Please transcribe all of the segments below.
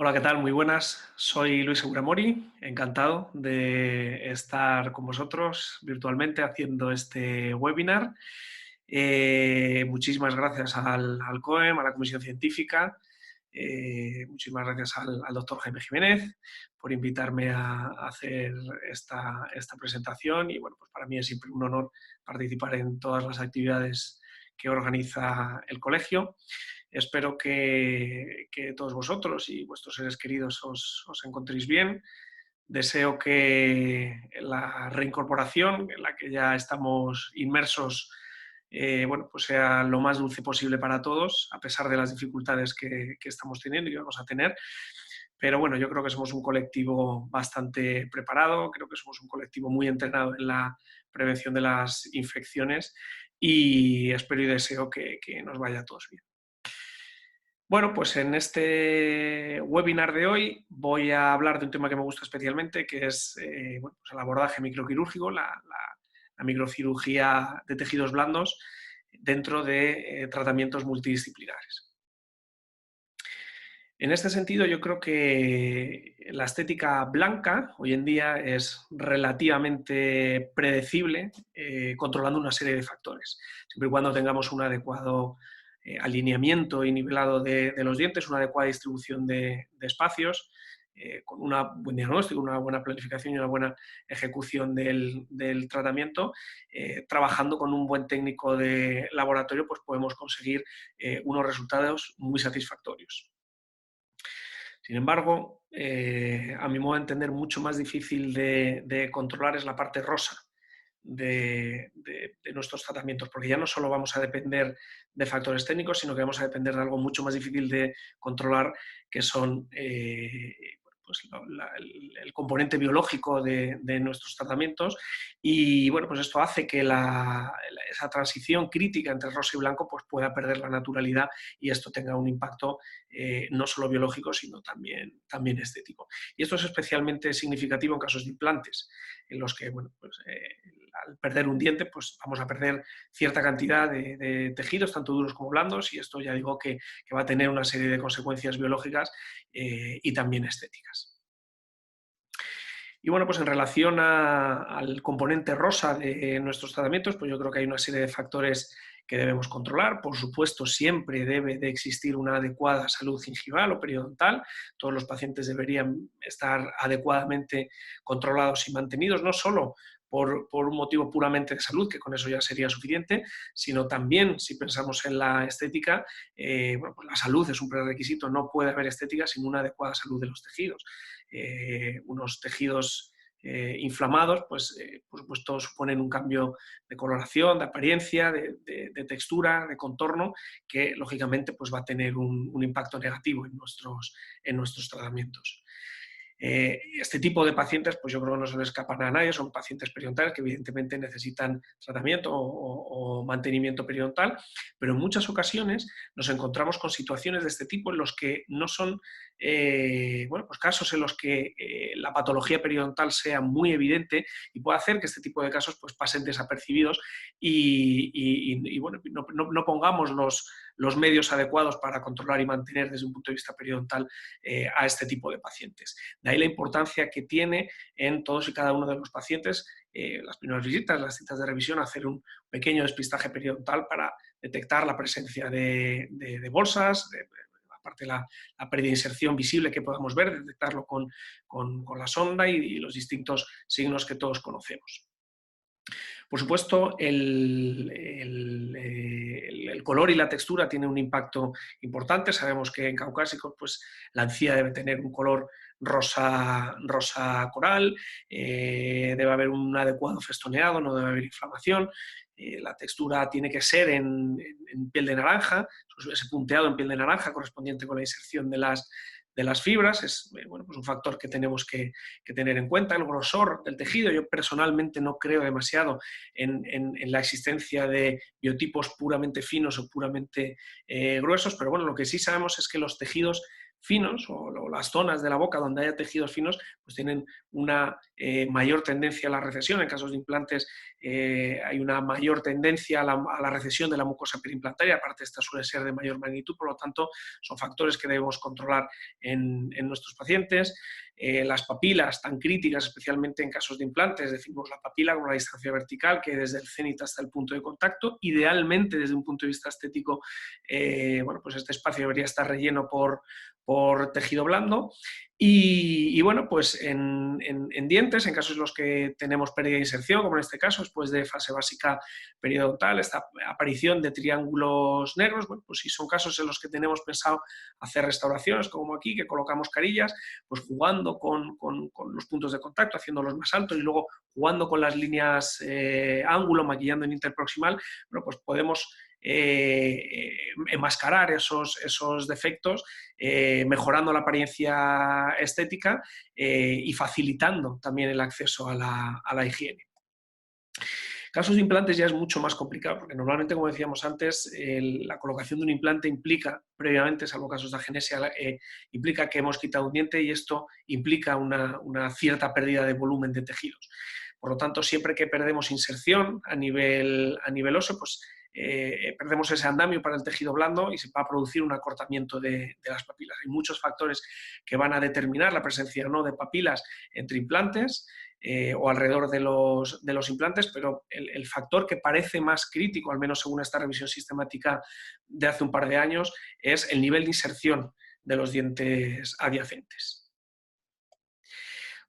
Hola, ¿qué tal? Muy buenas. Soy Luis Segura-Mori, encantado de estar con vosotros virtualmente haciendo este webinar. Muchísimas gracias al COEM, a la Comisión Científica, muchísimas gracias al doctor Jaime Jiménez por invitarme a hacer esta presentación y bueno, pues para mí es siempre un honor participar en todas las actividades que organiza el colegio. Espero que todos vosotros y vuestros seres queridos os encontréis bien. Deseo que la reincorporación en la que ya estamos inmersos bueno, pues sea lo más dulce posible para todos, a pesar de las dificultades que estamos teniendo y que vamos a tener. Pero bueno, yo creo que somos un colectivo bastante preparado, creo que somos un colectivo muy entrenado en la prevención de las infecciones y espero y deseo que nos vaya a todos bien. Bueno, pues en este webinar de hoy voy a hablar de un tema que me gusta especialmente, que es bueno, pues el abordaje microquirúrgico, la microcirugía de tejidos blandos dentro de tratamientos multidisciplinares. En este sentido, yo creo que la estética blanca hoy en día es relativamente predecible, controlando una serie de factores, siempre y cuando tengamos un adecuado alineamiento y nivelado de los dientes, una adecuada distribución de espacios, con un buen diagnóstico, una buena planificación y una buena ejecución del tratamiento, trabajando con un buen técnico de laboratorio, pues podemos conseguir unos resultados muy satisfactorios. Sin embargo, a mi modo de entender, mucho más difícil de controlar es la parte rosa de nuestros tratamientos, porque ya no solo vamos a depender de factores técnicos, sino que vamos a depender de algo mucho más difícil de controlar, que son pues el componente biológico de nuestros tratamientos. Y bueno, pues esto hace que esa transición crítica entre rosa y blanco pues pueda perder la naturalidad y esto tenga un impacto no solo biológico, sino también estético. Y esto es especialmente significativo en casos de implantes, en los que, bueno, pues, al perder un diente, pues vamos a perder cierta cantidad de tejidos, tanto duros como blandos, y esto ya digo que va a tener una serie de consecuencias biológicas y también estéticas. Y bueno, pues en relación al componente rosa de nuestros tratamientos, pues yo creo que hay una serie de factores que debemos controlar. Por supuesto, siempre debe de existir una adecuada salud gingival o periodontal. Todos los pacientes deberían estar adecuadamente controlados y mantenidos, no solo por un motivo puramente de salud, que con eso ya sería suficiente, sino también, si pensamos en la estética, bueno, pues la salud es un prerequisito, no puede haber estética sin una adecuada salud de los tejidos. Unos tejidos inflamados, pues por supuesto suponen un cambio de coloración, de apariencia, de textura, de contorno, que lógicamente pues va a tener un impacto negativo en nuestros tratamientos. Este tipo de pacientes, pues yo creo que no se le escapan a nadie, son pacientes periodontales que evidentemente necesitan tratamiento o mantenimiento periodontal, pero en muchas ocasiones nos encontramos con situaciones de este tipo en los que no son, bueno, pues casos en los que la patología periodontal sea muy evidente y puede hacer que este tipo de casos pues pasen desapercibidos y bueno, no pongamos los medios adecuados para controlar y mantener desde un punto de vista periodontal a este tipo de pacientes. De ahí la importancia que tiene en todos y cada uno de los pacientes las primeras visitas, las citas de revisión, hacer un pequeño despistaje periodontal para detectar la presencia de bolsas, aparte la pérdida de inserción visible que podamos ver, detectarlo con la sonda y los distintos signos que todos conocemos. Por supuesto, el color y la textura tienen un impacto importante. Sabemos que en caucásicos pues, la encía debe tener un color rosa coral, debe haber un adecuado festoneado, no debe haber inflamación. La textura tiene que ser en piel de naranja, ese punteado en piel de naranja correspondiente con la inserción de las fibras, es bueno, pues un factor que tenemos que tener en cuenta. El grosor del tejido, yo personalmente no creo demasiado en la existencia de biotipos puramente finos o puramente gruesos, pero bueno, lo que sí sabemos es que los tejidos finos o las zonas de la boca donde haya tejidos finos, pues tienen una mayor tendencia a la recesión. En casos de implantes hay una mayor tendencia a la recesión de la mucosa periimplantaria, aparte esta suele ser de mayor magnitud, por lo tanto son factores que debemos controlar en nuestros pacientes. Las papilas tan críticas, especialmente en casos de implantes, decimos la papila con la distancia vertical, que desde el cénit hasta el punto de contacto, idealmente desde un punto de vista estético, bueno, pues este espacio debería estar relleno por tejido blando. Y bueno, pues en dientes, en casos en los que tenemos pérdida de inserción, como en este caso, después de fase básica periodontal, esta aparición de triángulos negros, bueno, pues si son casos en los que tenemos pensado hacer restauraciones, como aquí, que colocamos carillas, pues jugando con los puntos de contacto, haciéndolos más altos y luego jugando con las líneas ángulo, maquillando en interproximal, bueno, pues podemos enmascarar esos defectos, mejorando la apariencia estética y facilitando también el acceso a la higiene. Casos de implantes ya es mucho más complicado, porque normalmente, como decíamos antes, la colocación de un implante implica, previamente, salvo casos de agenesia, implica que hemos quitado un diente y esto implica una cierta pérdida de volumen de tejidos. Por lo tanto, siempre que perdemos inserción a nivel óseo, pues perdemos ese andamio para el tejido blando y se va a producir un acortamiento de las papilas. Hay muchos factores que van a determinar la presencia o no de papilas entre implantes o alrededor de los implantes, pero el factor que parece más crítico, al menos según esta revisión sistemática de hace un par de años, es el nivel de inserción de los dientes adyacentes.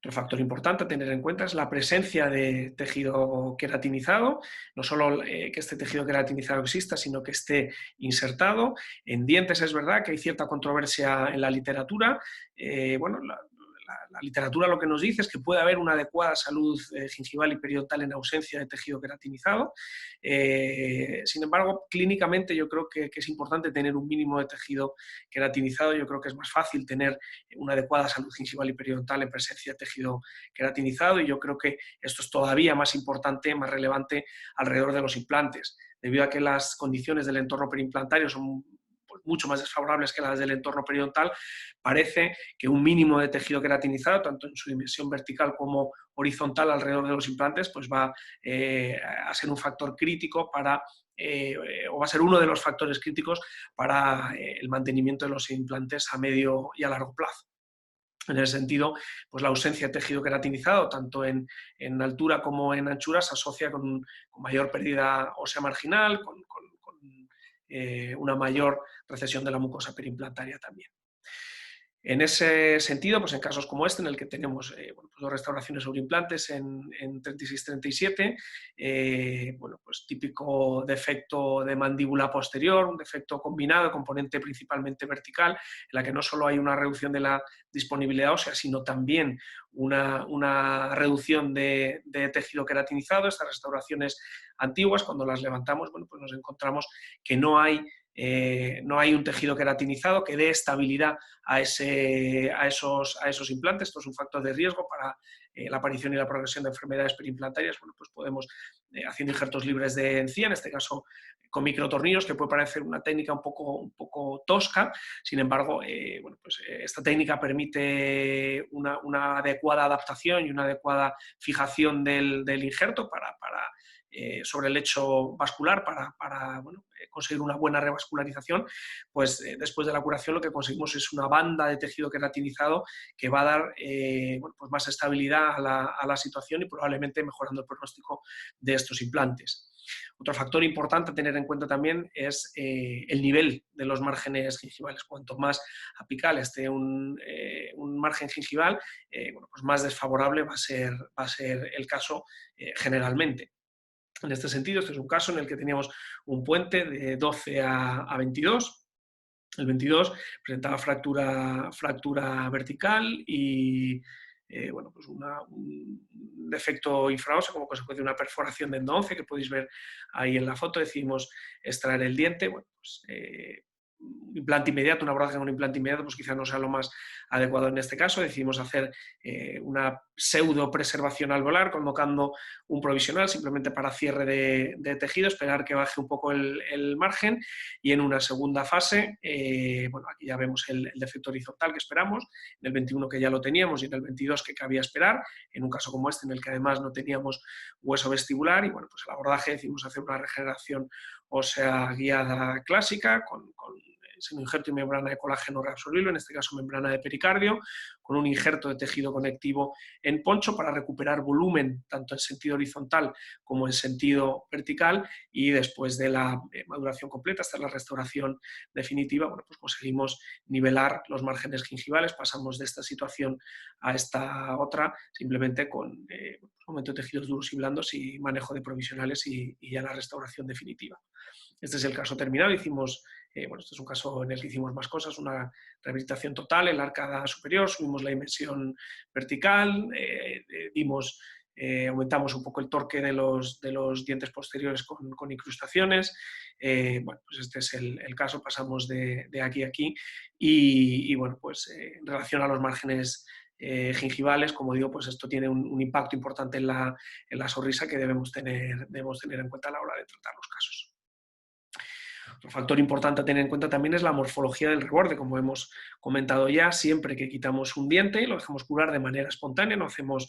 Otro factor importante a tener en cuenta es la presencia de tejido queratinizado, no solo que este tejido queratinizado exista, sino que esté insertado. En dientes es verdad que hay cierta controversia en la literatura. Bueno, la literatura lo que nos dice es que puede haber una adecuada salud gingival y periodontal en ausencia de tejido queratinizado. Sin embargo, clínicamente yo creo que es importante tener un mínimo de tejido queratinizado. Yo creo que es más fácil tener una adecuada salud gingival y periodontal en presencia de tejido queratinizado, y yo creo que esto es todavía más importante, más relevante alrededor de los implantes, debido a que las condiciones del entorno perimplantario son mucho más desfavorables que las del entorno periodontal. Parece que un mínimo de tejido queratinizado, tanto en su dimensión vertical como horizontal alrededor de los implantes, pues va a ser un factor crítico para, o va a ser uno de los factores críticos para el mantenimiento de los implantes a medio y a largo plazo. En ese sentido, pues la ausencia de tejido queratinizado, tanto en altura como en anchura, se asocia con mayor pérdida ósea marginal, con una mayor recesión de la mucosa perimplantaria también. En ese sentido, pues en casos como este, en el que tenemos bueno, pues dos restauraciones sobre implantes en 36-37, bueno, pues típico defecto de mandíbula posterior, un defecto combinado, componente principalmente vertical, en la que no solo hay una reducción de la disponibilidad ósea, sino también una reducción de tejido queratinizado. Estas restauraciones antiguas, cuando las levantamos, bueno, pues nos encontramos que no hay un tejido queratinizado que dé estabilidad a esos implantes. Esto es un factor de riesgo para la aparición y la progresión de enfermedades periimplantarias. Bueno, pues podemos, haciendo injertos libres de encía, en este caso con microtornillos, que puede parecer una técnica un poco tosca. Sin embargo, bueno, pues esta técnica permite una adecuada adaptación y una adecuada fijación del injerto sobre el lecho vascular para bueno, conseguir una buena revascularización. Pues después de la curación lo que conseguimos es una banda de tejido queratinizado que va a dar bueno, pues más estabilidad a la situación y probablemente mejorando el pronóstico de estos implantes. Otro factor importante a tener en cuenta también es el nivel de los márgenes gingivales. Cuanto más apical esté un margen gingival, bueno, pues más desfavorable va a ser el caso generalmente. En este sentido, este es un caso en el que teníamos un puente de 12 a 22. El 22 presentaba fractura vertical y bueno, pues un defecto infraóseo como consecuencia de una perforación de endo 11 que podéis ver ahí en la foto. Decidimos extraer el diente. Bueno, pues, implante inmediato, un abordaje con un implante inmediato, pues quizá no sea lo más adecuado en este caso. Decidimos hacer una pseudo preservación alveolar, colocando un provisional simplemente para cierre de tejido, esperar que baje un poco el margen, y en una segunda fase, bueno, aquí ya vemos el defecto horizontal que esperamos, en el 21 que ya lo teníamos y en el 22 que cabía esperar, en un caso como este en el que además no teníamos hueso vestibular, y bueno, pues el abordaje decidimos hacer una regeneración ósea guiada clásica con seno injerto y membrana de colágeno reabsorbible, en este caso membrana de pericardio, con un injerto de tejido conectivo en poncho para recuperar volumen tanto en sentido horizontal como en sentido vertical, y después de la maduración completa, hasta la restauración definitiva, bueno, pues conseguimos nivelar los márgenes gingivales, pasamos de esta situación a esta otra, simplemente con aumento de tejidos duros y blandos y manejo de provisionales y ya la restauración definitiva. Este es el caso terminado. Hicimos, bueno, este es un caso en el que hicimos más cosas, una rehabilitación total en la arcada superior, subimos la dimensión vertical, aumentamos un poco el torque de los dientes posteriores con incrustaciones. Bueno, pues este es el caso, pasamos de aquí a aquí, y bueno, pues en relación a los márgenes gingivales, como digo, pues esto tiene un impacto importante en la sonrisa que debemos tener en cuenta a la hora de tratar los casos. Otro factor importante a tener en cuenta también es la morfología del reborde, como hemos comentado ya. Siempre que quitamos un diente, lo dejamos curar de manera espontánea, no hacemos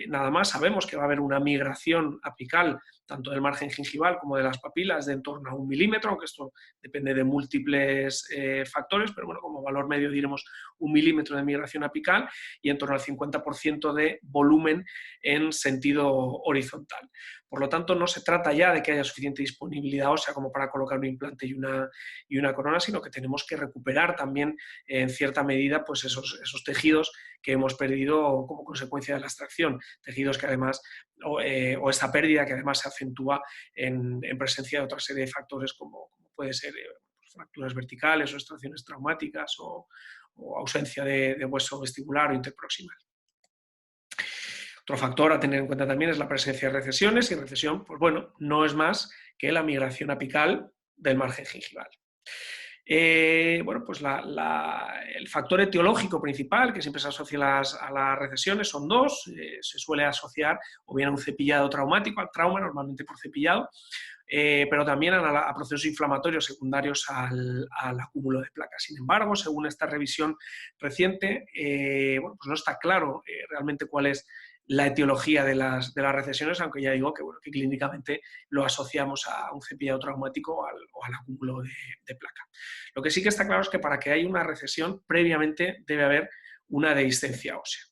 nada más, sabemos que va a haber una migración apical tanto del margen gingival como de las papilas de en torno a 1 milímetro, aunque esto depende de múltiples factores, pero bueno, como valor medio diremos 1 milímetro de migración apical y en torno al 50% de volumen en sentido horizontal. Por lo tanto, no se trata ya de que haya suficiente disponibilidad ósea como para colocar un implante y una corona, sino que tenemos que recuperar también en cierta medida pues esos tejidos que hemos perdido como consecuencia de la extracción, tejidos que además, o esta pérdida que además se acentúa en presencia de otra serie de factores como puede ser fracturas verticales o extracciones traumáticas o ausencia de hueso vestibular o interproximal. Otro factor a tener en cuenta también es la presencia de recesiones, y recesión, pues bueno, no es más que la migración apical del margen gingival. Bueno, pues el factor etiológico principal que siempre se asocia a las recesiones son dos. Se suele asociar o bien a un cepillado traumático, al trauma, normalmente por cepillado, pero también a procesos inflamatorios secundarios al acúmulo de placas. Sin embargo, según esta revisión reciente, bueno, pues no está claro realmente cuál es la etiología de las recesiones, aunque ya digo que, bueno, que clínicamente lo asociamos a un cepillado traumático o al acúmulo de placa. Lo que sí que está claro es que para que haya una recesión, previamente debe haber una dehiscencia ósea.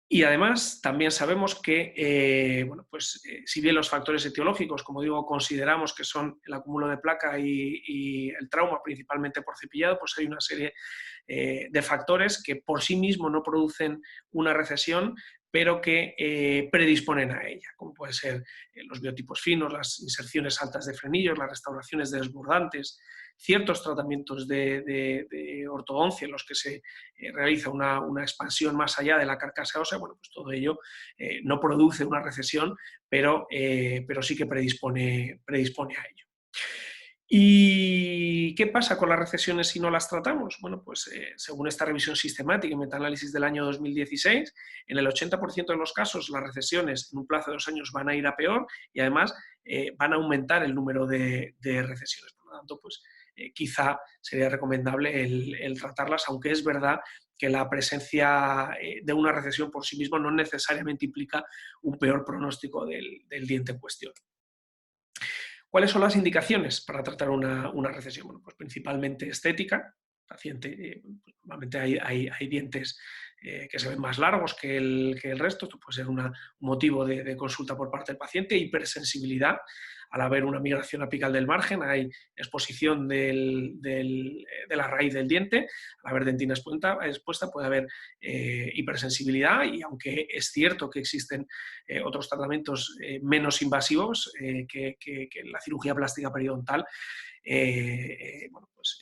Y además también sabemos que, bueno, pues, si bien los factores etiológicos, como digo, consideramos que son el acúmulo de placa y el trauma, principalmente por cepillado, pues hay una serie de factores que por sí mismos no producen una recesión, pero que predisponen a ella, como pueden ser los biotipos finos, las inserciones altas de frenillos, las restauraciones desbordantes, ciertos tratamientos de ortodoncia en los que se realiza una expansión más allá de la carcasa ósea. Bueno, pues todo ello no produce una recesión, pero sí que predispone a ello. ¿Y qué pasa con las recesiones si no las tratamos? Bueno, pues según esta revisión sistemática y metaanálisis del año 2016, en el 80% de los casos las recesiones en un plazo de 2 años van a ir a peor, y además van a aumentar el número de recesiones. Por lo tanto, pues quizá sería recomendable el tratarlas, aunque es verdad que la presencia de una recesión por sí misma no necesariamente implica un peor pronóstico del diente en cuestión. ¿Cuáles son las indicaciones para tratar una recesión? Bueno, pues principalmente estética. Paciente, pues normalmente hay dientes que se ven más largos que el resto. Esto puede ser un motivo de consulta por parte del paciente. Hipersensibilidad. Al haber una migración apical del margen, hay exposición de la raíz del diente. Al haber dentina expuesta puede haber hipersensibilidad, y aunque es cierto que existen otros tratamientos menos invasivos que la cirugía plástica periodontal, bueno, pues,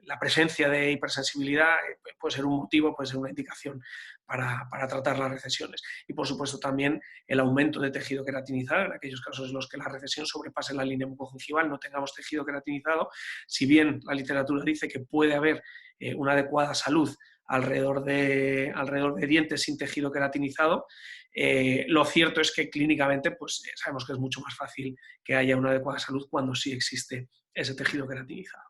la presencia de hipersensibilidad puede ser un motivo, puede ser una indicación para tratar las recesiones. Y por supuesto también el aumento de tejido queratinizado, en aquellos casos en los que la recesión sobrepase la línea mucogingival, no tengamos tejido queratinizado, si bien la literatura dice que puede haber una adecuada salud alrededor de dientes sin tejido queratinizado, lo cierto es que clínicamente pues, sabemos que es mucho más fácil que haya una adecuada salud cuando sí existe ese tejido queratinizado.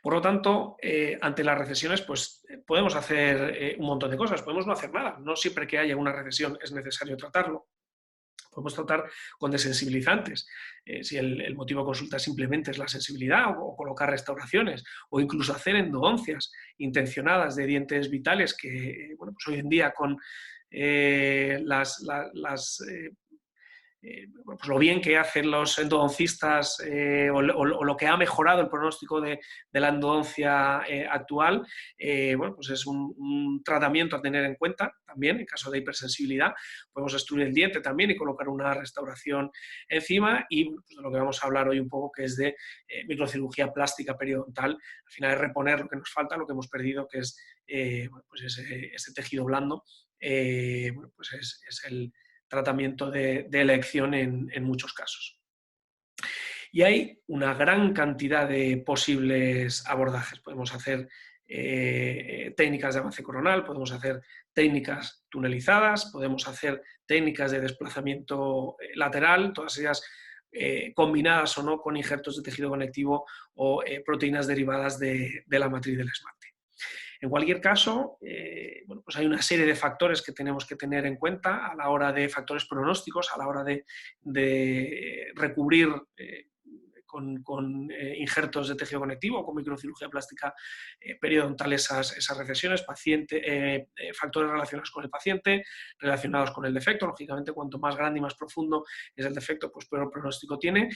Por lo tanto, ante las recesiones, pues podemos hacer un montón de cosas, podemos no hacer nada. No siempre que haya una recesión es necesario tratarlo. Podemos tratar con desensibilizantes, si el motivo de consulta simplemente es la sensibilidad, o colocar restauraciones, o incluso hacer endodoncias intencionadas de dientes vitales, que bueno, pues hoy en día con pues lo bien que hacen los endodoncistas o lo que ha mejorado el pronóstico de la endodoncia actual, bueno, pues es un tratamiento a tener en cuenta también en caso de hipersensibilidad. Podemos extruir el diente también y colocar una restauración encima, y pues, de lo que vamos a hablar hoy un poco, que es de microcirugía plástica periodontal. Al final es reponer lo que nos falta, lo que hemos perdido, que es bueno, pues ese tejido blando. Bueno, pues es el tratamiento de elección en muchos casos. Y hay una gran cantidad de posibles abordajes. Podemos hacer técnicas de avance coronal, podemos hacer técnicas tunelizadas, podemos hacer técnicas de desplazamiento lateral, todas ellas combinadas o no con injertos de tejido conectivo o proteínas derivadas de la matriz del esmalte. En cualquier caso, bueno, pues hay una serie de factores que tenemos que tener en cuenta a la hora de factores pronósticos, a la hora de recubrir con injertos de tejido conectivo, con microcirugía plástica periodontal esas recesiones, factores relacionados con el paciente, relacionados con el defecto. Lógicamente, cuanto más grande y más profundo es el defecto, pues peor pronóstico tiene.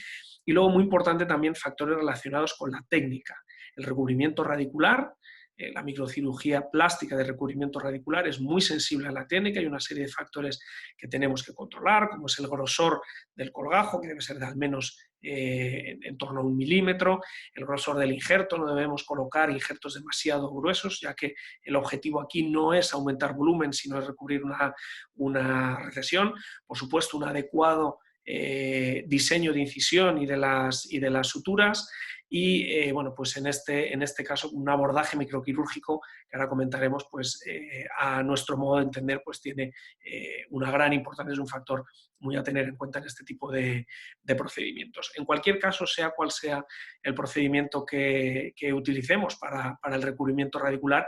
Y luego, muy importante también, factores relacionados con la técnica. El recubrimiento radicular, la microcirugía plástica de recubrimiento radicular es muy sensible a la técnica. Hay una serie de factores que tenemos que controlar, como es el grosor del colgajo, que debe ser de al menos en torno a 1 milímetro, el grosor del injerto. No debemos colocar injertos demasiado gruesos, ya que el objetivo aquí no es aumentar volumen, sino es recubrir una recesión. Por supuesto, un adecuado diseño de incisión y de las suturas. Y bueno, pues en este caso un abordaje microquirúrgico, que ahora comentaremos, pues a nuestro modo de entender, pues tiene una gran importancia, es un factor muy a tener en cuenta en este tipo de procedimientos. En cualquier caso, sea cual sea el procedimiento que utilicemos para el recubrimiento radicular,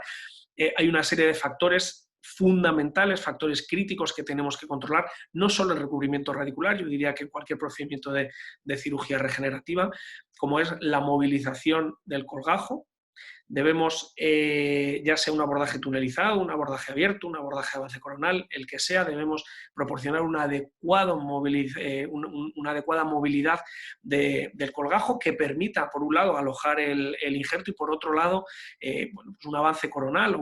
hay una serie de factores fundamentales, factores críticos que tenemos que controlar, no solo el recubrimiento radicular, yo diría que cualquier procedimiento de cirugía regenerativa, como es la movilización del colgajo. Debemos, ya sea un abordaje tunelizado, un abordaje abierto, un abordaje de avance coronal, el que sea, debemos proporcionar una adecuada movilidad del colgajo que permita, por un lado, alojar el injerto, y por otro lado, bueno, pues un avance coronal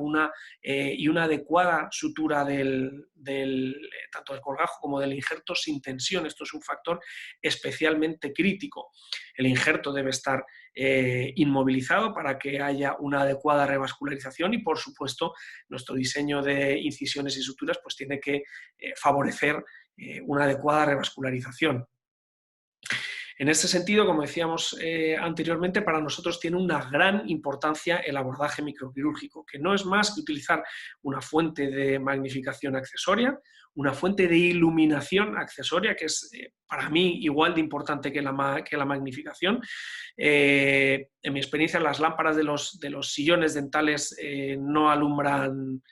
y una adecuada sutura tanto del colgajo como del injerto sin tensión. Esto es un factor especialmente crítico. El injerto debe estar inmovilizado para que haya una adecuada revascularización, y por supuesto nuestro diseño de incisiones y suturas pues tiene que favorecer una adecuada revascularización. En este sentido, como decíamos anteriormente, para nosotros tiene una gran importancia el abordaje microquirúrgico, que no es más que utilizar una fuente de magnificación accesoria, una fuente de iluminación accesoria, que es para mí igual de importante que la magnificación. En mi experiencia, las lámparas de los sillones dentales no alumbran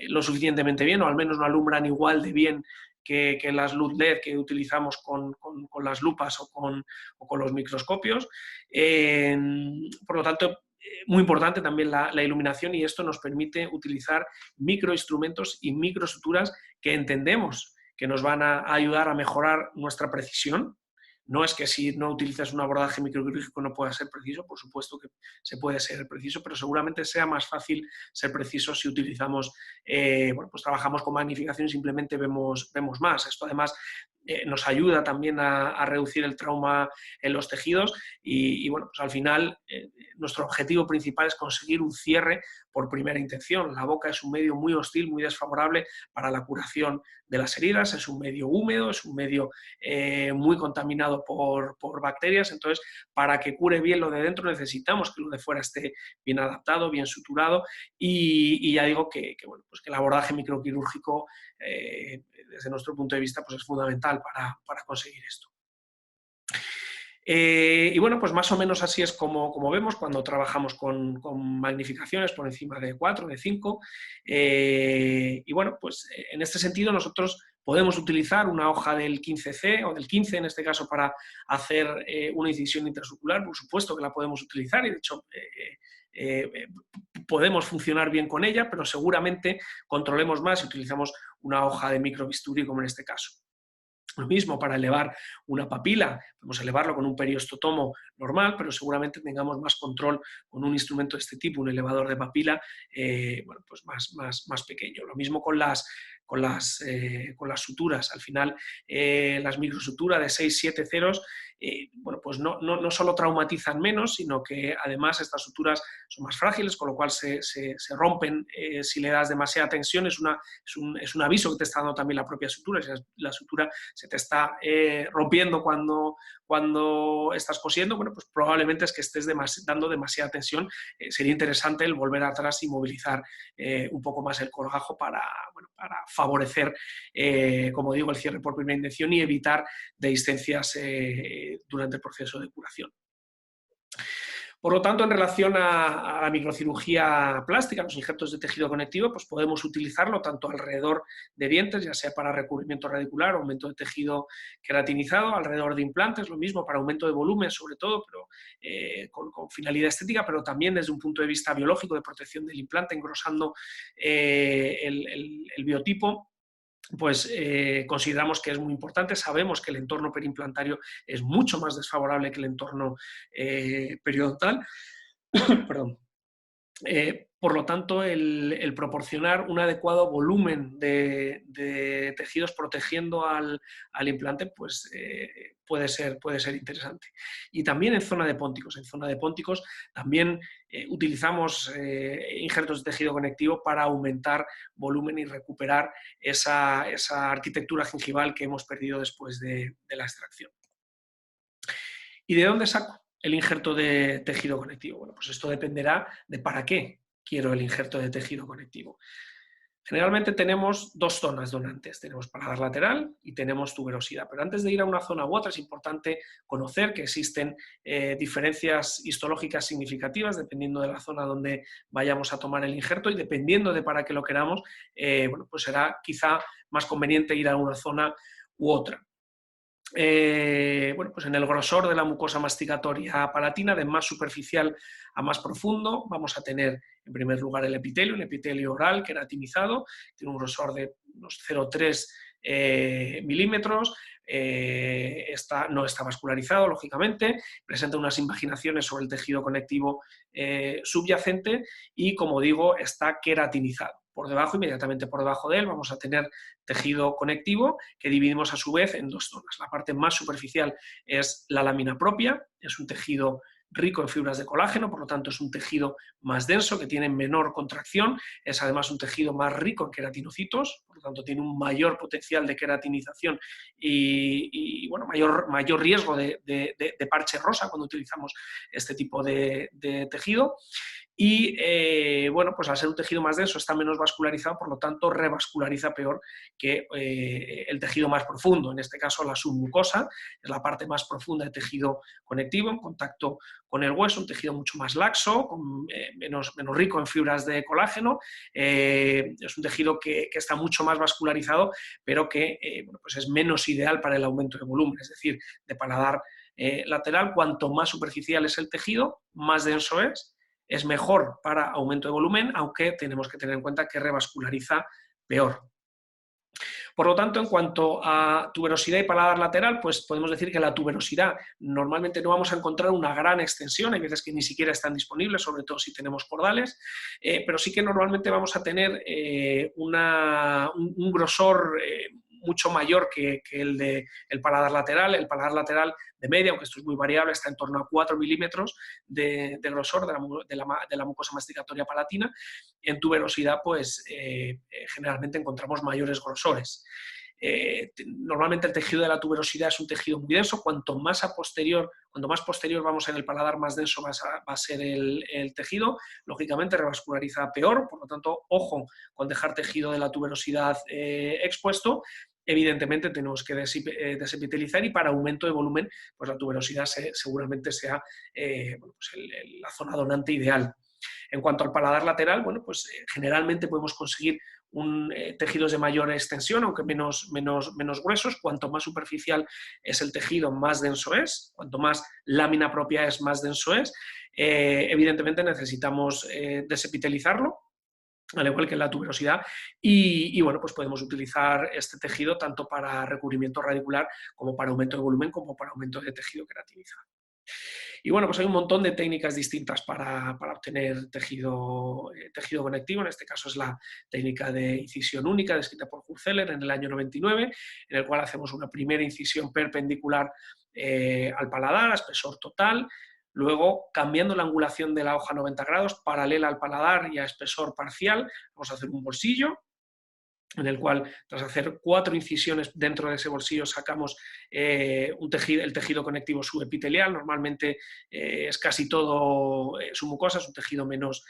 lo suficientemente bien, o al menos no alumbran igual de bien que las luz LED que utilizamos con las lupas o con los microscopios. Por lo tanto, muy importante también la iluminación, y esto nos permite utilizar microinstrumentos y microsuturas que entendemos que nos van a ayudar a mejorar nuestra precisión. No es que si no utilizas un abordaje microquirúrgico no pueda ser preciso, por supuesto que se puede ser preciso, pero seguramente sea más fácil ser preciso si utilizamos, bueno, pues trabajamos con magnificación y simplemente vemos más. Esto además nos ayuda también a reducir el trauma en los tejidos, y bueno, pues al final nuestro objetivo principal es conseguir un cierre por primera intención. La boca es un medio muy hostil, muy desfavorable para la curación de las heridas, es un medio húmedo, es un medio muy contaminado por bacterias, entonces para que cure bien lo de dentro necesitamos que lo de fuera esté bien adaptado, bien suturado y ya digo bueno, pues que el abordaje microquirúrgico desde nuestro punto de vista pues es fundamental para conseguir esto. Y bueno, pues más o menos así es como vemos cuando trabajamos con magnificaciones por encima de 4, de 5. Y bueno, pues en este sentido nosotros podemos utilizar una hoja del 15C o del 15 en este caso para hacer una incisión intrasubcular. Por supuesto que la podemos utilizar y de hecho podemos funcionar bien con ella, pero seguramente controlemos más si utilizamos una hoja de microbisturí como en este caso. Lo mismo para elevar una papila, podemos elevarlo con un periostotomo normal, pero seguramente tengamos más control con un instrumento de este tipo, un elevador de papila, bueno, pues más pequeño. Lo mismo con las suturas. Al final, las microsuturas de 6-7 ceros, bueno, pues no solo traumatizan menos, sino que además estas suturas son más frágiles, con lo cual se rompen si le das demasiada tensión. Es un aviso que te está dando también la propia sutura. Si la sutura se te está rompiendo cuando estás cosiendo, bueno, pues probablemente es que estés dando demasiada tensión. Sería interesante el volver atrás y movilizar un poco más el colgajo para favorecer, como digo, el cierre por primera intención y evitar dehiscencias durante el proceso de curación. Por lo tanto, en relación a la microcirugía plástica, los injertos de tejido conectivo, pues podemos utilizarlo tanto alrededor de dientes, ya sea para recubrimiento radicular, aumento de tejido queratinizado, alrededor de implantes, lo mismo para aumento de volumen sobre todo, pero con finalidad estética, pero también desde un punto de vista biológico de protección del implante, engrosando el biotipo. Pues consideramos que es muy importante. Sabemos que el entorno perimplantario es mucho más desfavorable que el entorno periodontal. Perdón. Por lo tanto, el proporcionar un adecuado volumen de tejidos protegiendo al implante pues, puede ser interesante. Y también en zona de pónticos. En zona de pónticos también utilizamos injertos de tejido conectivo para aumentar volumen y recuperar esa arquitectura gingival que hemos perdido después de la extracción. ¿Y de dónde saco el injerto de tejido conectivo? Bueno, pues esto dependerá de para qué quiero el injerto de tejido conectivo. Generalmente tenemos dos zonas donantes, tenemos paladar lateral y tenemos tuberosidad, pero antes de ir a una zona u otra es importante conocer que existen diferencias histológicas significativas dependiendo de la zona donde vayamos a tomar el injerto y dependiendo de para qué lo queramos, bueno, pues será quizá más conveniente ir a una zona u otra. Bueno, pues en el grosor de la mucosa masticatoria palatina, de más superficial a más profundo, vamos a tener en primer lugar el epitelio oral queratinizado, tiene un grosor de unos 0,3 milímetros, no está vascularizado, lógicamente, presenta unas invaginaciones sobre el tejido conectivo subyacente y, como digo, está queratinizado. Por debajo, inmediatamente por debajo de él, vamos a tener tejido conectivo que dividimos a su vez en dos zonas. La parte más superficial es la lámina propia, es un tejido rico en fibras de colágeno, por lo tanto es un tejido más denso, que tiene menor contracción, es además un tejido más rico en queratinocitos, por lo tanto tiene un mayor potencial de queratinización y bueno, mayor riesgo de parche rosa cuando utilizamos este tipo de tejido. Y bueno, pues al ser un tejido más denso está menos vascularizado, por lo tanto revasculariza peor que el tejido más profundo, en este caso la submucosa, es la parte más profunda de tejido conectivo, en contacto con el hueso, un tejido mucho más laxo, menos rico en fibras de colágeno, es un tejido que está mucho más vascularizado, pero que bueno, pues es menos ideal para el aumento de volumen, es decir, de paladar lateral, cuanto más superficial es el tejido, más denso es mejor para aumento de volumen, aunque tenemos que tener en cuenta que revasculariza peor. Por lo tanto, en cuanto a tuberosidad y paladar lateral, pues podemos decir que la tuberosidad normalmente no vamos a encontrar una gran extensión, hay veces que ni siquiera están disponibles, sobre todo si tenemos cordales, pero sí que normalmente vamos a tener un grosor mucho mayor que el paladar lateral. El paladar lateral de media, aunque esto es muy variable, está en torno a 4 milímetros de grosor de la mucosa masticatoria palatina. En tuberosidad, pues generalmente encontramos mayores grosores. Normalmente el tejido de la tuberosidad es un tejido muy denso. Cuanto más posterior vamos en el paladar, más denso va a ser el tejido. Lógicamente revasculariza peor, por lo tanto, ojo con dejar tejido de la tuberosidad expuesto. Evidentemente tenemos que desepitelizar, y para aumento de volumen, pues la tuberosidad seguramente sea la zona donante ideal. En cuanto al paladar lateral, bueno, pues generalmente podemos conseguir tejidos de mayor extensión, aunque menos gruesos. Cuanto más superficial es el tejido, más denso es. Cuanto más lámina propia es, más denso es. Evidentemente necesitamos desepitelizarlo, al igual que en la tuberosidad, y bueno, pues podemos utilizar este tejido tanto para recubrimiento radicular, como para aumento de volumen, como para aumento de tejido queratinizado. Y bueno, pues hay un montón de técnicas distintas para obtener tejido conectivo. En este caso es la técnica de incisión única, descrita por Hurzeler en el año 99, en el cual hacemos una primera incisión perpendicular al paladar, a espesor total. Luego, cambiando la angulación de la hoja 90 grados, paralela al paladar y a espesor parcial, vamos a hacer un bolsillo, en el cual, tras hacer 4 incisiones dentro de ese bolsillo, sacamos el tejido conectivo subepitelial. Normalmente es casi todo submucosa, es un tejido menos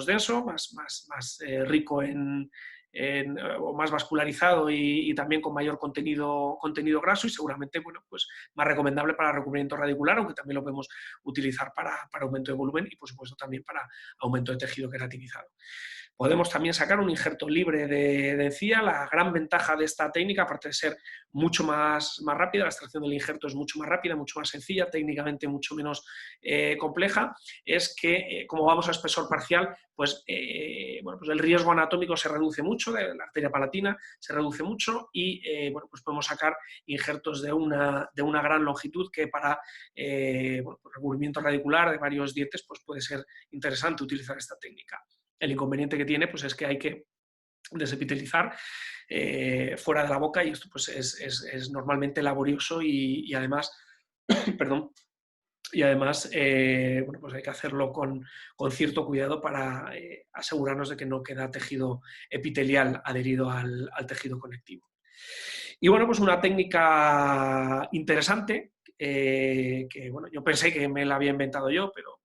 denso, más rico o más vascularizado, y también con mayor contenido graso, y seguramente, bueno, pues más recomendable para recubrimiento radicular, aunque también lo podemos utilizar para aumento de volumen y, por supuesto, también para aumento de tejido queratinizado. Podemos también sacar un injerto libre de encía. La gran ventaja de esta técnica, aparte de ser mucho más rápida, la extracción del injerto es mucho más rápida, mucho más sencilla, técnicamente mucho menos compleja, es que como vamos a espesor parcial, pues el riesgo anatómico se reduce mucho, de la arteria palatina se reduce mucho, y pues podemos sacar injertos de una gran longitud, que para recubrimiento radicular de varios dientes, pues puede ser interesante utilizar esta técnica. El inconveniente que tiene, pues, es que hay que desepitelizar fuera de la boca, y esto, pues, es normalmente laborioso, y además, perdón, pues hay que hacerlo con cierto cuidado para asegurarnos de que no queda tejido epitelial adherido al tejido conectivo. Y bueno, pues una técnica interesante, que bueno, yo pensé que me la había inventado yo, pero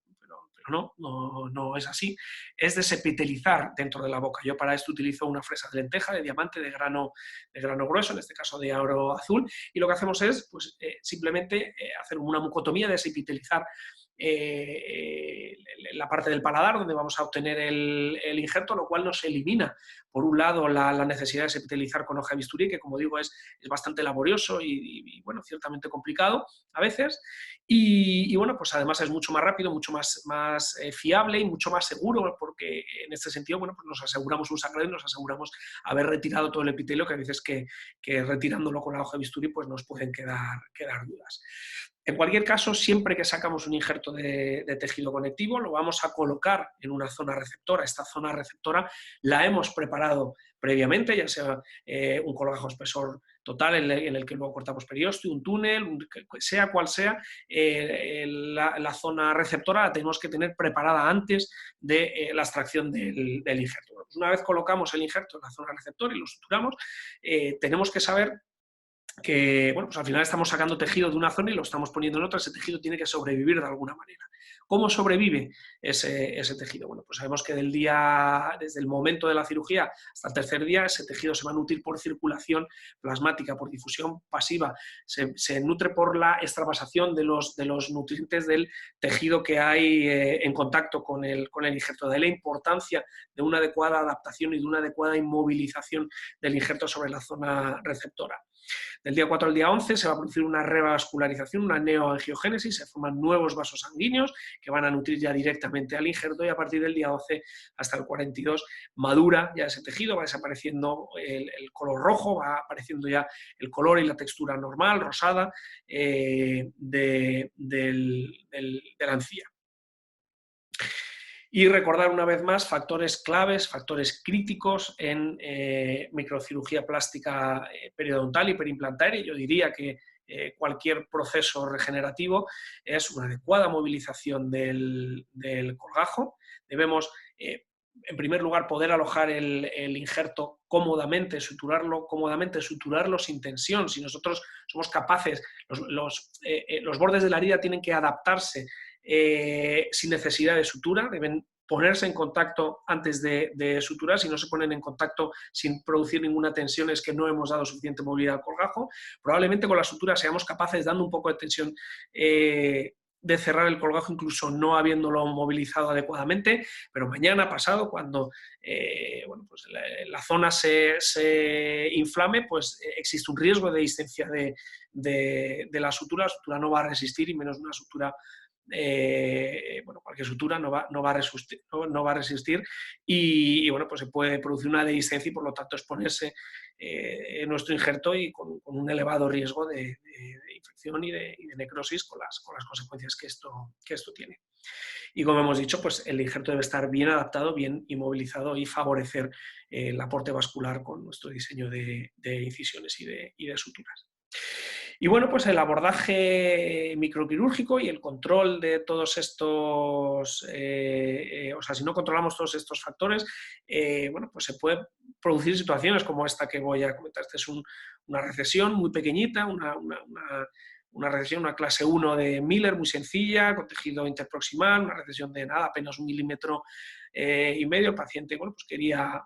no es así, es desepitelizar dentro de la boca. Yo para esto utilizo una fresa de lenteja, de diamante, de grano grueso, en este caso de oro azul, y lo que hacemos es, pues, simplemente hacer una mucotomía, desepitelizar la parte del paladar donde vamos a obtener el injerto, lo cual nos elimina, por un lado, la necesidad de desepitelizar con hoja de bisturí, que, como digo, es bastante laborioso y bueno, ciertamente complicado a veces, y bueno, pues además es mucho más rápido, mucho más fiable y mucho más seguro, porque en este sentido, bueno, pues nos aseguramos un sangrado y nos aseguramos haber retirado todo el epitelio, que a veces que retirándolo con la hoja de bisturí, pues nos pueden quedar dudas. En cualquier caso, siempre que sacamos un injerto de tejido conectivo, lo vamos a colocar en una zona receptora. Esta zona receptora la hemos preparado previamente, ya sea un colgajo espesor total en el que luego cortamos periósteo, un túnel, sea cual sea, la zona receptora la tenemos que tener preparada antes de la extracción del injerto. Bueno, pues una vez colocamos el injerto en la zona receptora y lo suturamos, tenemos que saber que, bueno, pues al final estamos sacando tejido de una zona y lo estamos poniendo en otra. Ese tejido tiene que sobrevivir de alguna manera. ¿Cómo sobrevive ese tejido? Bueno, pues sabemos que desde el momento de la cirugía hasta el tercer día, ese tejido se va a nutrir por circulación plasmática, por difusión pasiva, se nutre por la extravasación de los nutrientes del tejido que hay en contacto con el injerto. De ahí la importancia de una adecuada adaptación y de una adecuada inmovilización del injerto sobre la zona receptora. Del día 4 al día 11 se va a producir una revascularización, una neoangiogénesis, se forman nuevos vasos sanguíneos que van a nutrir ya directamente al injerto, y a partir del día 12 hasta el 42 madura ya ese tejido, va desapareciendo el color rojo, va apareciendo ya el color y la textura normal, rosada, de la encía. Y recordar una vez más factores claves, factores críticos en microcirugía plástica periodontal y periimplantaria. Yo diría que cualquier proceso regenerativo es una adecuada movilización del colgajo. Debemos, en primer lugar, poder alojar el injerto cómodamente, suturarlo sin tensión. Si nosotros somos capaces, los bordes de la herida tienen que adaptarse sin necesidad de sutura, deben ponerse en contacto antes de suturar. Si no se ponen en contacto sin producir ninguna tensión es que no hemos dado suficiente movilidad al colgajo. Probablemente con la sutura seamos capaces, dando un poco de tensión, de cerrar el colgajo incluso no habiéndolo movilizado adecuadamente, pero mañana, pasado, cuando bueno, pues la zona se inflame, pues existe un riesgo de distensión de la sutura no va a resistir, y menos una sutura, bueno, cualquier sutura no va a resistir y bueno, pues se puede producir una dehiscencia y por lo tanto exponerse en nuestro injerto y con un elevado riesgo de infección y de necrosis con las consecuencias que esto tiene. Y como hemos dicho, pues el injerto debe estar bien adaptado, bien inmovilizado y favorecer el aporte vascular con nuestro diseño de incisiones y de suturas. Y bueno, pues el abordaje microquirúrgico y el control de todos estos, o sea, si no controlamos todos estos factores, bueno, pues se pueden producir situaciones como esta que voy a comentar. Esta es una recesión muy pequeñita, una recesión, una clase 1 de Miller muy sencilla, con tejido interproximal, una recesión de nada, apenas 1,5 milímetros. El paciente, bueno, pues quería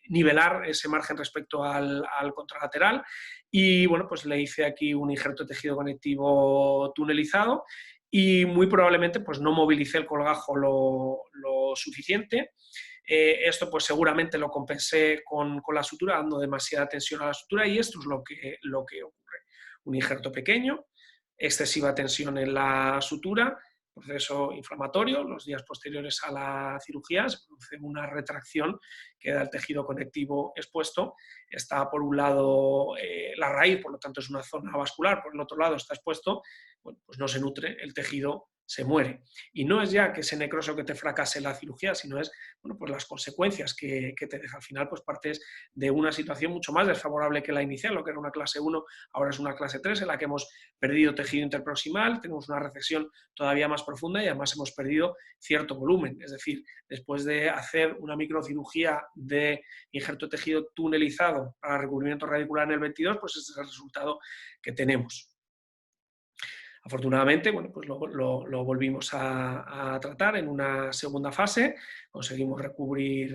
nivelar ese margen respecto al contralateral y bueno, pues le hice aquí un injerto de tejido conectivo tunelizado y muy probablemente pues no movilicé el colgajo lo suficiente. Esto pues seguramente lo compensé con la sutura, dando demasiada tensión a la sutura, y esto es lo que ocurre. Un injerto pequeño, excesiva tensión en la sutura, proceso inflamatorio. Los días posteriores a la cirugía se produce una retracción, queda el tejido conectivo expuesto. Está por un lado la raíz, por lo tanto es una zona vascular, por el otro lado está expuesto, bueno, pues no se nutre, el tejido se muere. Y no es ya que ese necroso que te fracase la cirugía, sino es, bueno, pues las consecuencias que te deja. Al final, pues partes de una situación mucho más desfavorable que la inicial, lo que era una clase 1, ahora es una clase 3, en la que hemos perdido tejido interproximal, tenemos una recesión todavía más profunda y además hemos perdido cierto volumen. Es decir, después de hacer una microcirugía de injerto de tejido tunelizado para recubrimiento radicular en el 22, pues ese es el resultado que tenemos. Afortunadamente, bueno, pues lo volvimos a tratar en una segunda fase, conseguimos recubrir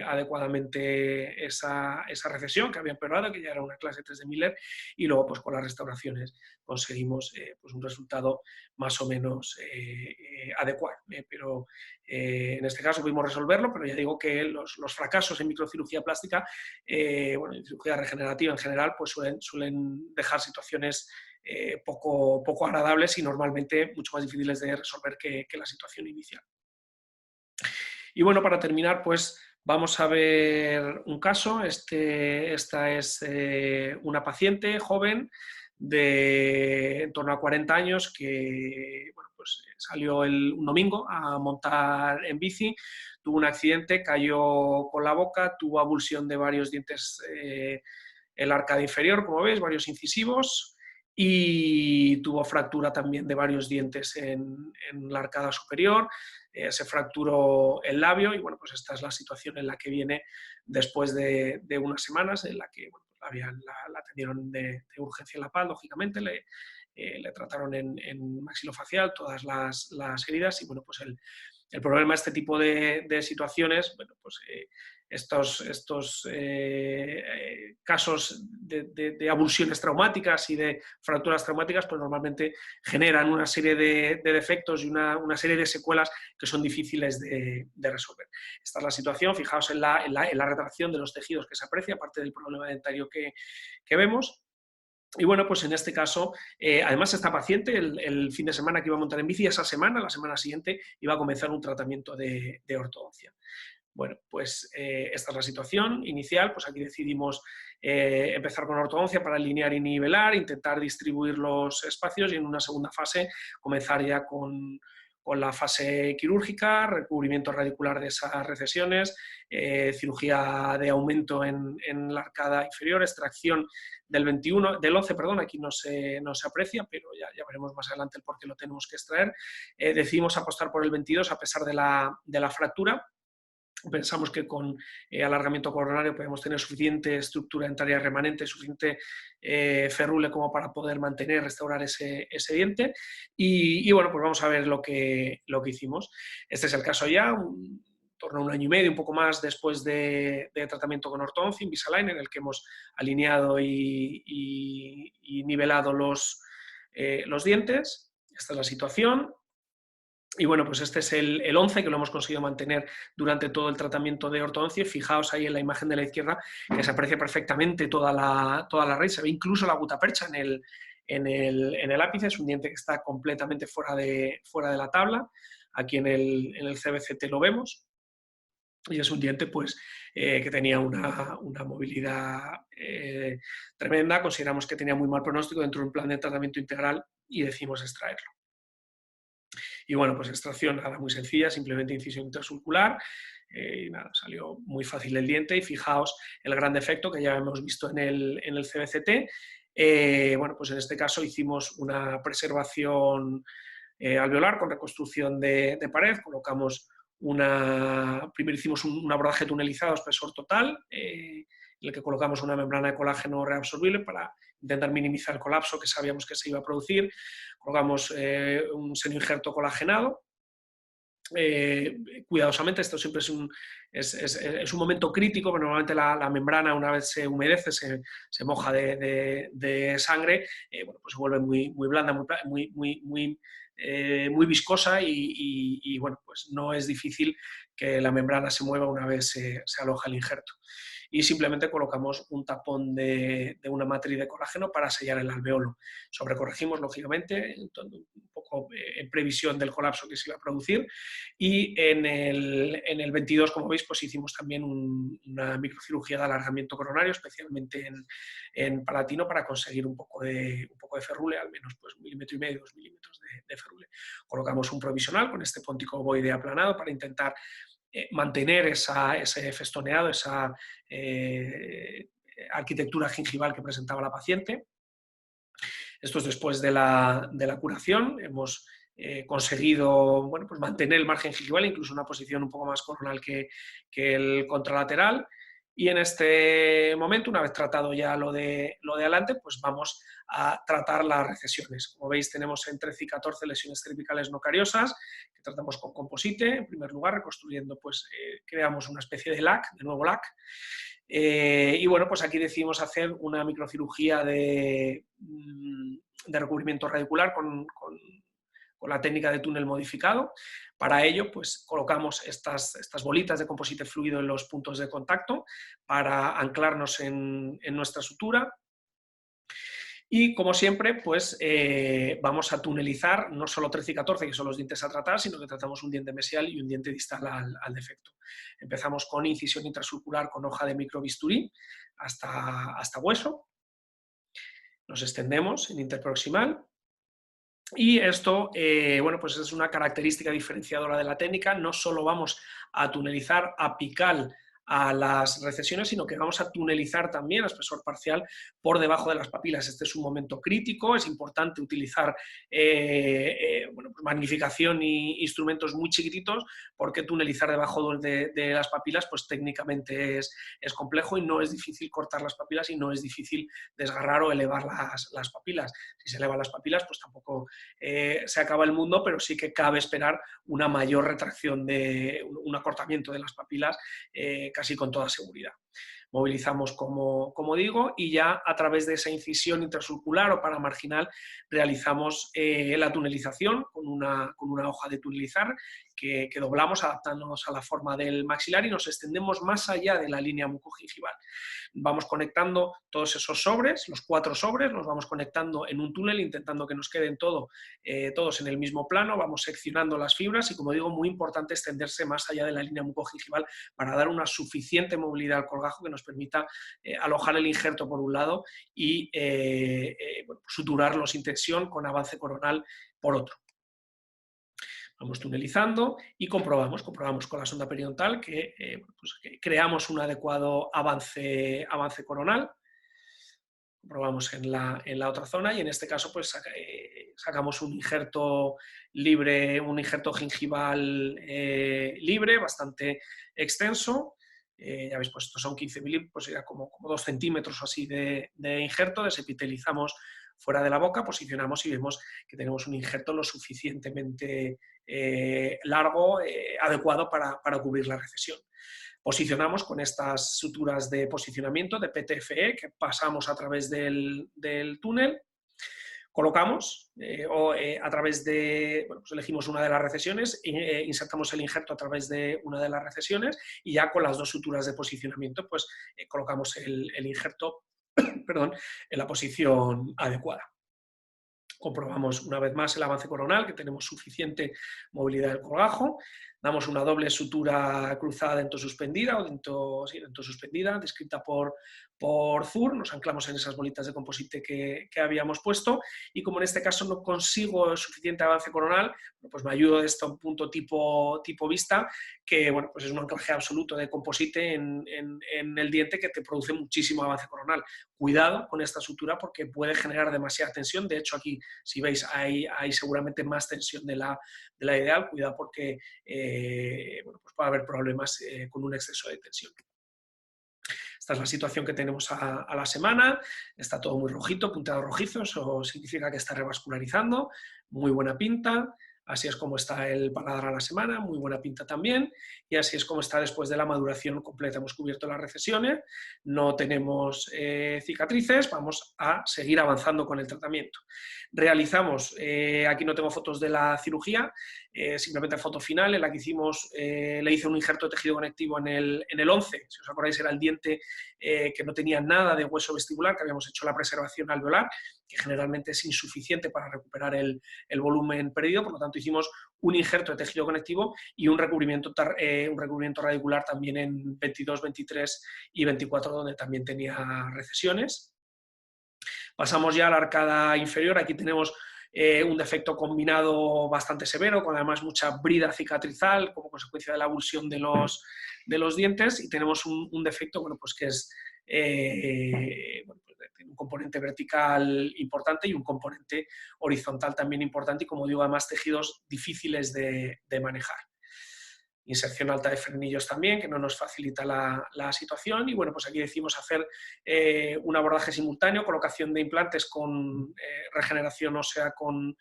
adecuadamente esa recesión que había empeorado, que ya era una clase 3 de Miller, y luego pues con las restauraciones conseguimos pues un resultado más o menos adecuado. Pero en este caso pudimos resolverlo, pero ya digo que los fracasos en microcirugía plástica, bueno, en cirugía regenerativa en general, pues suelen dejar situaciones poco agradables y normalmente mucho más difíciles de resolver que la situación inicial. Y bueno, para terminar, pues vamos a ver un caso. Esta es una paciente joven de en torno a 40 años que bueno, pues salió un domingo a montar en bici, tuvo un accidente, cayó con la boca, tuvo avulsión de varios dientes en la arcada inferior, como veis, varios incisivos, y tuvo fractura también de varios dientes en la arcada superior. Se fracturó el labio y bueno, pues esta es la situación en la que viene después de unas semanas, en la que bueno, pues la atendieron de urgencia en La Paz, lógicamente, le trataron en maxilofacial todas las heridas y bueno, pues el problema de este tipo de situaciones, bueno, pues estos casos de avulsiones traumáticas y de fracturas traumáticas, pues normalmente generan una serie de defectos y una serie de secuelas que son difíciles de resolver. Esta es la situación, fijaos en la retracción de los tejidos que se aprecia, aparte del problema dentario que vemos. Y bueno, pues en este caso, además esta paciente, el fin de semana que iba a montar en bici, esa semana, la semana siguiente, iba a comenzar un tratamiento de ortodoncia. Bueno, pues esta es la situación inicial, pues aquí decidimos empezar con ortodoncia para alinear y nivelar, intentar distribuir los espacios y en una segunda fase comenzar ya con con la fase quirúrgica, recubrimiento radicular de esas recesiones, cirugía de aumento en la arcada inferior, extracción del 11, perdón, aquí no se aprecia, pero ya veremos más adelante el por qué lo tenemos que extraer. Decidimos apostar por el 22 a pesar de la fractura. Pensamos que con alargamiento coronario podemos tener suficiente estructura dentaria remanente, suficiente ferrule como para poder mantener, restaurar ese diente. Y bueno, pues vamos a ver lo que hicimos. Este es el caso ya, en torno a 1 año y medio, un poco más después de tratamiento con ortodoncia Invisalign, en el que hemos alineado y nivelado los dientes. Esta es la situación. Y bueno, pues este es el 11 que lo hemos conseguido mantener durante todo el tratamiento de ortodoncia. Fijaos ahí en la imagen de la izquierda que se aprecia perfectamente toda la raíz, se ve incluso la gutapercha en el ápice. Es un diente que está completamente fuera de la tabla. Aquí en el CBCT lo vemos. Y es un diente pues, que tenía una movilidad tremenda. Consideramos que tenía muy mal pronóstico dentro de un plan de tratamiento integral y decidimos extraerlo. Y bueno, pues extracción nada, muy sencilla, simplemente incisión intrasulcular. Y nada, salió muy fácil el diente y fijaos el gran defecto que ya hemos visto en el CBCT. Bueno, pues en este caso hicimos una preservación alveolar con reconstrucción de pared, colocamos primero hicimos un abordaje tunelizado, espesor total, en el que colocamos una membrana de colágeno reabsorbible para intentar minimizar el colapso que sabíamos que se iba a producir. Colocamos un seno-injerto colagenado. Cuidadosamente, esto siempre es un momento crítico, pero normalmente la membrana, una vez se humedece, se moja de sangre, bueno, pues se vuelve muy blanda, muy viscosa y bueno, pues no es difícil que la membrana se mueva una vez se aloja el injerto. Y simplemente colocamos un tapón de una matriz de colágeno para sellar el alveolo. Sobrecorregimos, lógicamente, un poco en previsión del colapso que se iba a producir. Y en el 22, como veis, pues hicimos también una microcirugía de alargamiento coronario, especialmente en palatino, para conseguir un poco de ferrule, al menos pues 1,5 milímetros, 2 milímetros de ferrule. Colocamos un provisional con este póntico ovoide aplanado para intentar mantener ese festoneado, esa arquitectura gingival que presentaba la paciente. Esto es después de la curación. Hemos conseguido bueno, pues mantener el margen gingival, incluso una posición un poco más coronal que el contralateral. Y en este momento, una vez tratado ya lo de adelante, pues vamos a tratar las recesiones. Como veis, tenemos en 13 y 14 lesiones cervicales no cariosas, que tratamos con composite, en primer lugar, reconstruyendo, pues creamos una especie de LAC, de nuevo LAC. Y bueno, pues aquí decidimos hacer una microcirugía de recubrimiento radicular con la técnica de túnel modificado. Para ello, pues colocamos estas bolitas de composite fluido en los puntos de contacto para anclarnos en nuestra sutura. Y como siempre, pues vamos a tunelizar no solo 13 y 14, que son los dientes a tratar, sino que tratamos un diente mesial y un diente distal al defecto. Empezamos con incisión intrasulcular con hoja de microbisturí hasta hueso. Nos extendemos en interproximal. Y esto, bueno, pues es una característica diferenciadora de la técnica. No solo vamos a tunelizar apical a las recesiones, sino que vamos a tunelizar también a espesor parcial por debajo de las papilas. Este es un momento crítico, es importante utilizar bueno, pues magnificación y instrumentos muy chiquititos, porque tunelizar debajo de las papilas pues técnicamente es complejo y no es difícil cortar las papilas y no es difícil desgarrar o elevar las papilas. Si se elevan las papilas, pues tampoco se acaba el mundo, pero sí que cabe esperar una mayor retracción, un acortamiento de las papilas casi con toda seguridad. Movilizamos, como digo, y ya a través de esa incisión intrasulcular o paramarginal realizamos la tunelización con una hoja de tunelizar que doblamos adaptándonos a la forma del maxilar y nos extendemos más allá de la línea mucogingival. Vamos conectando todos esos sobres, los 4 sobres, los vamos conectando en un túnel, intentando que nos queden todos en el mismo plano, vamos seccionando las fibras y, como digo, muy importante extenderse más allá de la línea mucogingival para dar una suficiente movilidad al colgajo que nos permita alojar el injerto por un lado y bueno, suturarlo sin tensión con avance coronal por otro. Vamos tunelizando y comprobamos con la sonda periodontal que creamos un adecuado avance coronal. Comprobamos en la otra zona y en este caso pues sacamos un injerto libre, un injerto gingival libre, bastante extenso. Ya veis, pues estos son 15 milímetros, pues era como 2 centímetros o así de injerto, desepitelizamos fuera de la boca, posicionamos y vemos que tenemos un injerto lo suficientemente largo, adecuado para cubrir la recesión. Posicionamos con estas suturas de posicionamiento de PTFE que pasamos a través del túnel, colocamos a través de, bueno, pues elegimos una de las recesiones, insertamos el injerto a través de una de las recesiones y ya con las dos suturas de posicionamiento pues colocamos el injerto perdón, en la posición adecuada. Comprobamos una vez más el avance coronal, que tenemos suficiente movilidad del colgajo. Damos una doble sutura cruzada dento-suspendida o dento-suspendida, descrita por Zur. Nos anclamos en esas bolitas de composite que habíamos puesto y como en este caso no consigo suficiente avance coronal, pues me ayudo de esto a un punto tipo vista, que bueno, pues es un anclaje absoluto de composite en el diente que te produce muchísimo avance coronal. Cuidado con esta sutura porque puede generar demasiada tensión. De hecho, aquí, si veis, hay seguramente más tensión de la ideal. Cuidado porque bueno, pues puede haber problemas con un exceso de tensión. Esta es la situación que tenemos a la semana. Está todo muy rojito, punteado rojizo. Eso significa que está revascularizando. Muy buena pinta. Así es como está el paladar a la semana, muy buena pinta también, y así es como está después de la maduración completa. Hemos cubierto las recesiones, no tenemos cicatrices, vamos a seguir avanzando con el tratamiento. Realizamos, aquí no tengo fotos de la cirugía, simplemente foto final en la que hicimos, le hice un injerto de tejido conectivo en el 11, si os acordáis era el diente que no tenía nada de hueso vestibular, que habíamos hecho la preservación alveolar, que generalmente es insuficiente para recuperar el volumen perdido, por lo tanto hicimos un injerto de tejido conectivo y un recubrimiento radicular también en 22, 23 y 24, donde también tenía recesiones. Pasamos ya a la arcada inferior, aquí tenemos un defecto combinado bastante severo, con además mucha brida cicatrizal como consecuencia de la avulsión de los dientes, y tenemos un defecto bueno, pues que es un componente vertical importante y un componente horizontal también importante, y como digo, además tejidos difíciles de manejar. Inserción alta de frenillos también, que no nos facilita la situación, y bueno, pues aquí decimos hacer un abordaje simultáneo, colocación de implantes con regeneración ósea con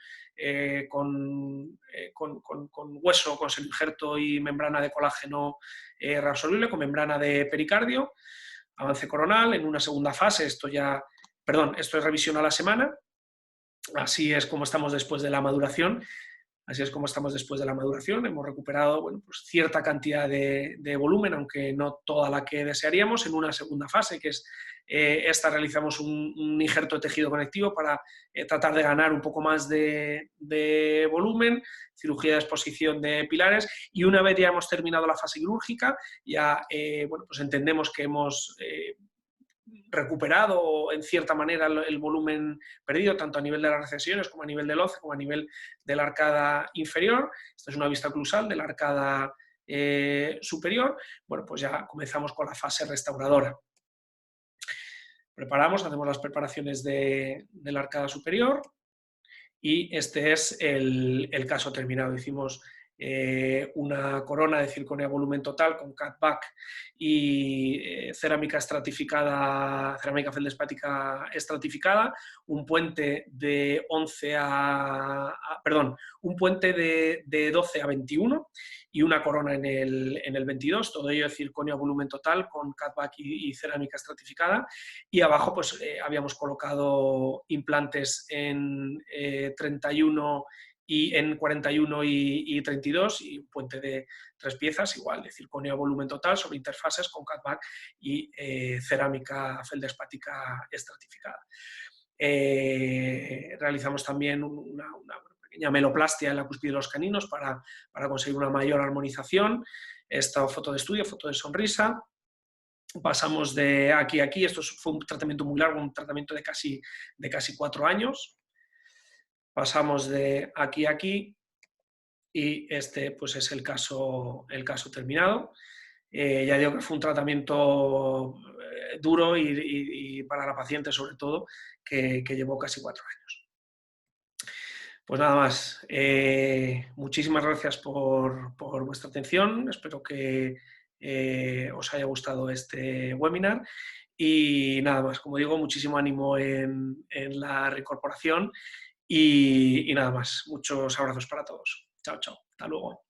hueso, con semi-injerto y membrana de colágeno reabsorbible, con membrana de pericardio, avance coronal. En una segunda fase, esto es revisión a la semana, así es como estamos después de la maduración. Así es como estamos después de la maduración. Hemos recuperado bueno, pues cierta cantidad de volumen, aunque no toda la que desearíamos. En una segunda fase, que es esta, realizamos un injerto de tejido conectivo para tratar de ganar un poco más de volumen, cirugía de exposición de pilares, y una vez ya hemos terminado la fase quirúrgica, ya bueno, pues entendemos que hemos recuperado en cierta manera el volumen perdido, tanto a nivel de las recesiones como a nivel del OCE, como a nivel de la arcada inferior. Esta es una vista oclusal de la arcada superior. Bueno, pues ya comenzamos con la fase restauradora. Preparamos, hacemos las preparaciones de la arcada superior y este es el caso terminado. Hicimos una corona de circonio a volumen total con catback y cerámica estratificada, cerámica feldespática estratificada, un puente de 11 un puente de 12 a 21 y una corona en el 22, todo ello de circonio a volumen total con catback y cerámica estratificada, y abajo pues habíamos colocado implantes en 31 y en 41 y 32, y un puente de 3 piezas, igual, de circonio a volumen total, sobre interfaces con catback y cerámica feldespática estratificada. Realizamos también una pequeña meloplastia en la cúspide de los caninos para conseguir una mayor armonización. Esta foto de estudio, foto de sonrisa. Pasamos de aquí a aquí, esto fue un tratamiento muy largo, un tratamiento de casi 4 años. Pasamos de aquí a aquí y este pues es el caso terminado. Ya digo que fue un tratamiento duro y para la paciente sobre todo, que llevó casi 4 años. Pues nada más. Muchísimas gracias por vuestra atención. Espero que os haya gustado este webinar. Y nada más, como digo, muchísimo ánimo en la reincorporación y nada más. Muchos abrazos para todos. Chao, chao. Hasta luego.